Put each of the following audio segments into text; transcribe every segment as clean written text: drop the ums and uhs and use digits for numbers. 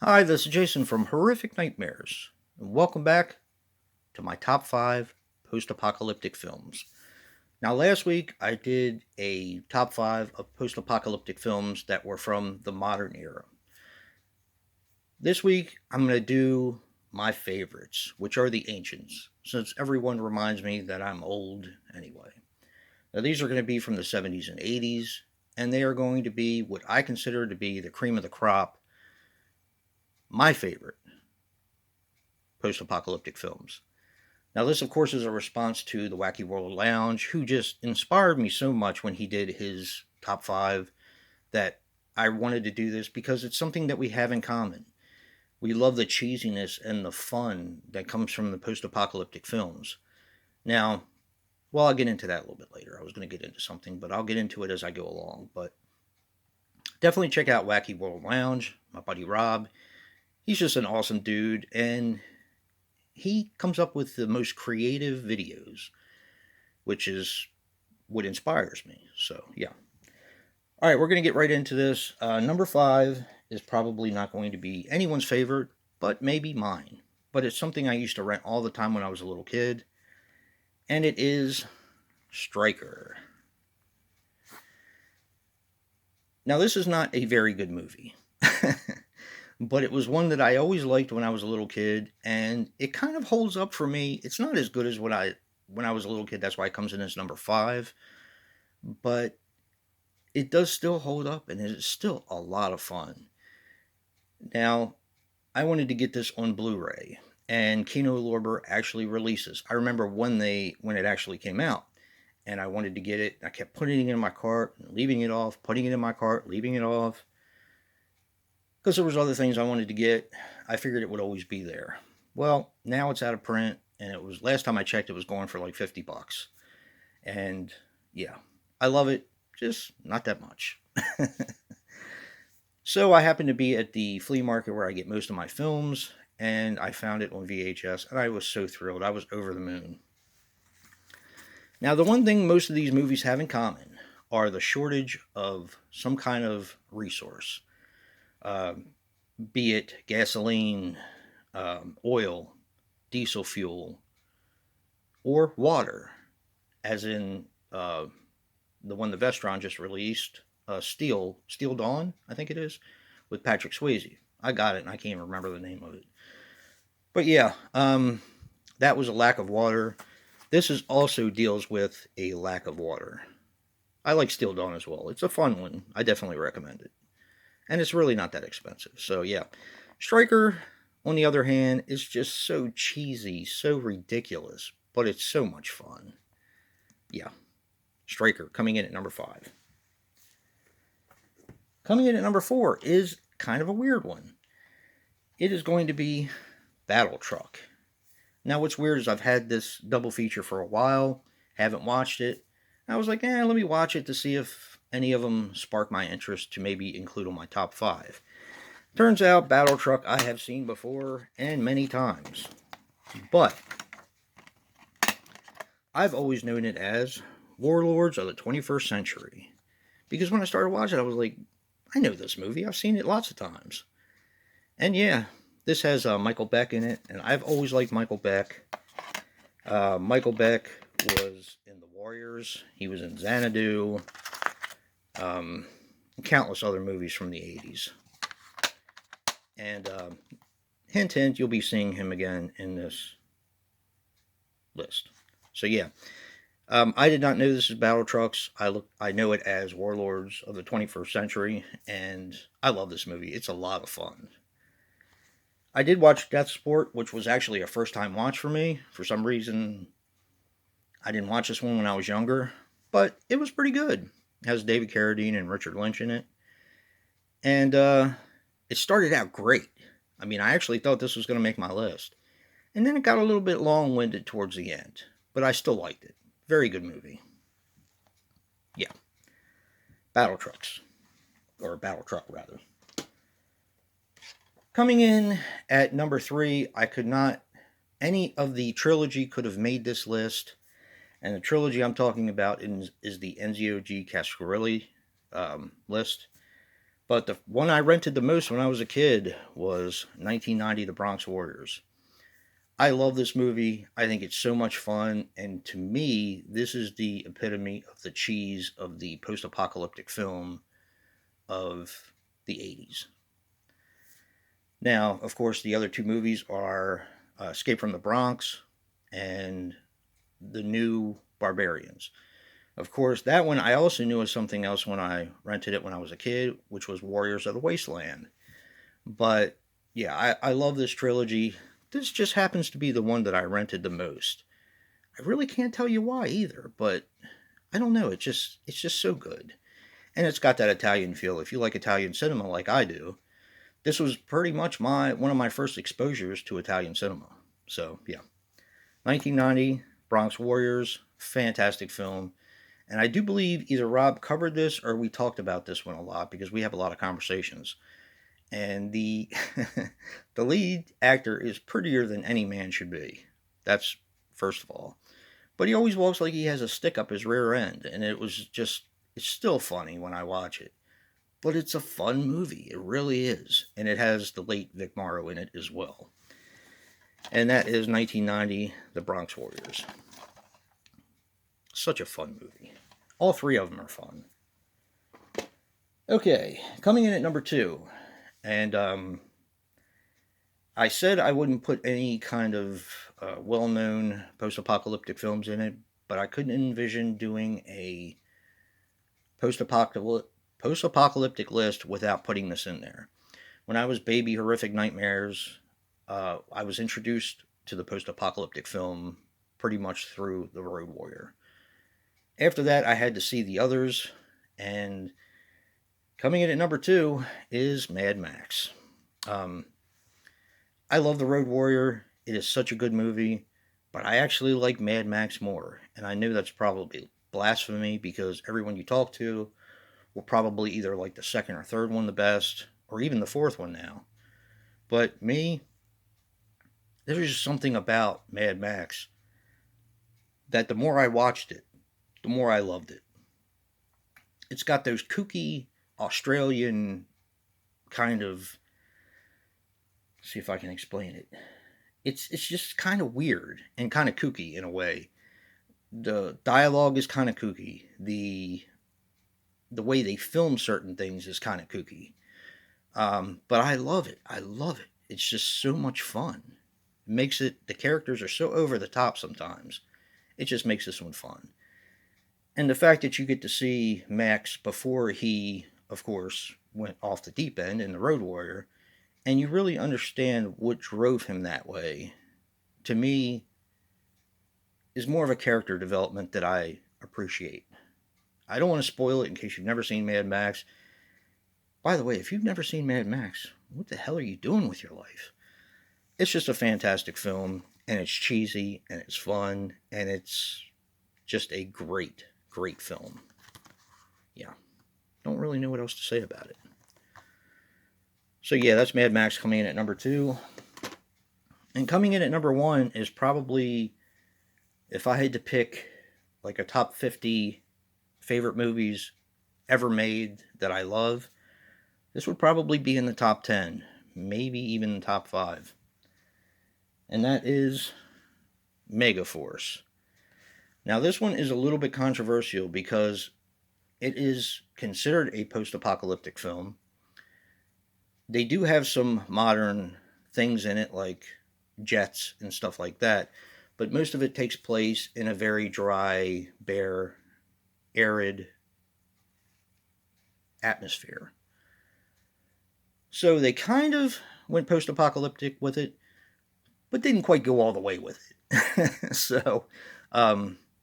Hi, this is Jason from Horrific Nightmares, and welcome back to my top 5 post apocalyptic films. Now, last week I did a top 5 of post apocalyptic films that were from the modern era. This week I'm going to do my favorites, which are the ancients, since everyone reminds me that I'm old anyway. Now, these are going to be from the 70s and 80s, and they are going to be what I consider to be the cream of the crop, my favorite post apocalyptic films. Now, this, of course, is a response to the Wacky World Lounge, who just inspired me so much when he did his top 5 that I wanted to do this because it's something that we have in common. We love the cheesiness and the fun that comes from the post apocalyptic films. Now, well, I'll get into that a little bit later. I was going to get into something, but I'll get into it as I go along. But definitely check out Wacky World Lounge, my buddy Rob. He's just an awesome dude, and he comes up with the most creative videos, which is what inspires me. So, yeah. All right, we're going to get right into this. Number 5 is probably not going to be anyone's favorite, but maybe mine. But it's something I used to rent all the time when I was a little kid, and it is Striker. Now, this is not a very good movie, but it was one that I always liked when I was a little kid, and it kind of holds up for me. It's not as good as when I was a little kid. That's why it comes in as number 5, but it does still hold up, and it is still a lot of fun. Now, I wanted to get this on Blu-ray, and Kino Lorber actually releases. I remember when it actually came out, and I wanted to get it. I kept putting it in my cart, and leaving it off, putting it in my cart, leaving it off, because there was other things I wanted to get. I figured it would always be there. Well, now it's out of print, and it was last time I checked, it was going for like $50, and yeah, I love it, just not that much. So I happened to be at the flea market where I get most of my films, and I found it on VHS, and I was so thrilled. I was over the moon. Now, the one thing most of these movies have in common are the shortage of some kind of resource, uh, be it gasoline, oil, diesel fuel, or water, as in the one the Vestron just released, Steel Dawn, I think it is, with Patrick Swayze. I got it, and I can't remember the name of it. But yeah, that was a lack of water. This is also deals with a lack of water. I like Steel Dawn as well. It's a fun one. I definitely recommend it. And it's really not that expensive. So yeah. Striker, on the other hand, is just so cheesy, so ridiculous, but it's so much fun. Yeah. Striker coming in at number 5. Coming in at number 4 is kind of a weird one. It is going to be Battle Truck. Now, what's weird is I've had this double feature for a while, haven't watched it. I was like, let me watch it to see if any of them spark my interest to maybe include on my top 5. Turns out Battle Truck I have seen before and many times. But I've always known it as Warlords of the 21st Century. Because when I started watching it, I was like, I know this movie. I've seen it lots of times. And yeah, this has Michael Beck in it, and I've always liked Michael Beck. Michael Beck was in The Warriors. He was in Xanadu. Countless other movies from the 80s. And hint, hint, you'll be seeing him again in this list. So yeah, I did not know this is Battle Trucks. I know it as Warlords of the 21st Century, and I love this movie. It's a lot of fun. I did watch Death Sport, which was actually a first time watch for me. For some reason, I didn't watch this one when I was younger, but it was pretty good. It has David Carradine and Richard Lynch in it. And it started out great. I mean, I actually thought this was going to make my list. And then it got a little bit long winded towards the end, but I still liked it. Very good movie. Yeah. Battle Trucks. Or Battle Truck, rather. Coming in at number 3, I could not. Any of the trilogy could have made this list. And the trilogy I'm talking about is the Enzio G. Cascarelli list. But the one I rented the most when I was a kid was 1990, The Bronx Warriors. I love this movie. I think it's so much fun. And to me, this is the epitome of the cheese of the post apocalyptic film of the 80s. Now, of course, the other two movies are Escape from the Bronx and The New Barbarians. Of course, that one I also knew as something else when I rented it when I was a kid, which was Warriors of the Wasteland. But yeah, I love this trilogy. This just happens to be the one that I rented the most. I really can't tell you why either, but I don't know. It's just so good, and it's got that Italian feel. If you like Italian cinema like I do, this was pretty much my one of my first exposures to Italian cinema. So yeah, 1990 Bronx Warriors, fantastic film. And I do believe either Rob covered this or we talked about this one a lot because we have a lot of conversations. And the the lead actor is prettier than any man should be. That's first of all. But he always walks like he has a stick up his rear end, and it's still funny when I watch it. But it's a fun movie. It really is. And it has the late Vic Morrow in it as well. And that is 1990, The Bronx Warriors. Such a fun movie. All three of them are fun. Okay, coming in at number 2. And I said I wouldn't put any kind of well-known post-apocalyptic films in it, but I couldn't envision doing a post-apocalyptic list without putting this in there. When I was baby Horrific Nightmares, I was introduced to the post-apocalyptic film pretty much through The Road Warrior. After that, I had to see the others, and coming in at number 2 is Mad Max. I love The Road Warrior. It is such a good movie, but I actually like Mad Max more, and I know that's probably blasphemy because everyone you talk to will probably either like the second or third one the best, or even the fourth one now. But me, there's just something about Mad Max that the more I watched it, the more I loved it. It's got those kooky Australian kind of, see if I can explain it. It's just kind of weird and kind of kooky in a way. The dialogue is kind of kooky. The way they film certain things is kind of kooky. But I love it. I love it. It's just so much fun. It makes it, the characters are so over the top sometimes. It just makes this one fun. And the fact that you get to see Max before he, of course, went off the deep end in The Road Warrior, and you really understand what drove him that way, to me, is more of a character development that I appreciate. I don't want to spoil it in case you've never seen Mad Max. By the way, if you've never seen Mad Max, what the hell are you doing with your life? It's just a fantastic film, and it's cheesy, and it's fun, and it's just a great, great film. Yeah, don't really know what else to say about it. So yeah, that's Mad Max coming in at number 2. And coming in at number 1 is probably, if I had to pick like a top 50 favorite movies ever made that I love, this would probably be in the top 10, maybe even the top 5. And that is Megaforce. Now this one is a little bit controversial because it is considered a post-apocalyptic film. They do have some modern things in it like jets and stuff like that, but most of it takes place in a very dry, bare, arid atmosphere. So they kind of went post-apocalyptic with it, but didn't quite go all the way with it. So,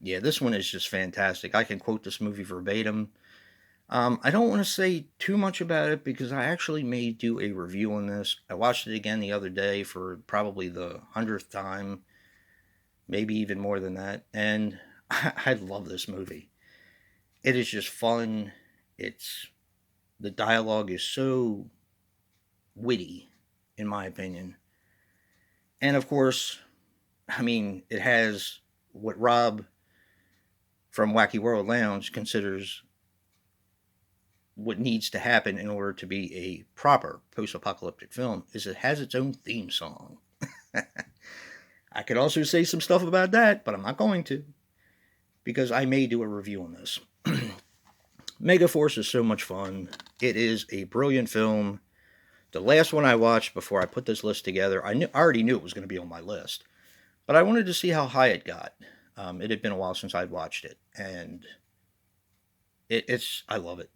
yeah, this one is just fantastic. I can quote this movie verbatim. I don't want to say too much about it because I actually may do a review on this. I watched it again the other day for probably the 100th time, maybe even more than that, and I love this movie. It is just fun. The dialogue is so witty, in my opinion. And of course, I mean, it has what Rob from Wacky World Lounge considers what needs to happen in order to be a proper post-apocalyptic film is it has its own theme song. I could also say some stuff about that, but I'm not going to, because I may do a review on this. Megaforce is so much fun. It is a brilliant film. The last one I watched before I put this list together, I already knew it was going to be on my list, but I wanted to see how high it got. It had been a while since I'd watched it, and I love it.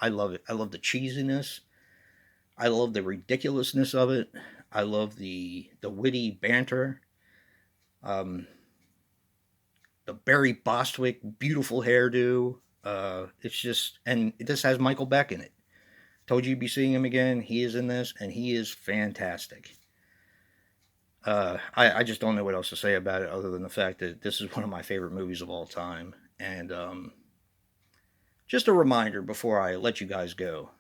I love it. I love the cheesiness. I love the ridiculousness of it. I love the witty banter. Um, the Barry Bostwick beautiful hairdo. It's just, and this has Michael Beck in it. Told you you'd be seeing him again. He is in this, and he is fantastic. I just don't know what else to say about it other than the fact that this is one of my favorite movies of all time. And just a reminder before I let you guys go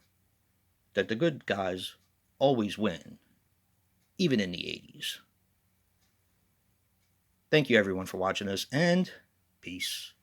that the good guys always win, even in the 80s. Thank you everyone for watching this, and peace.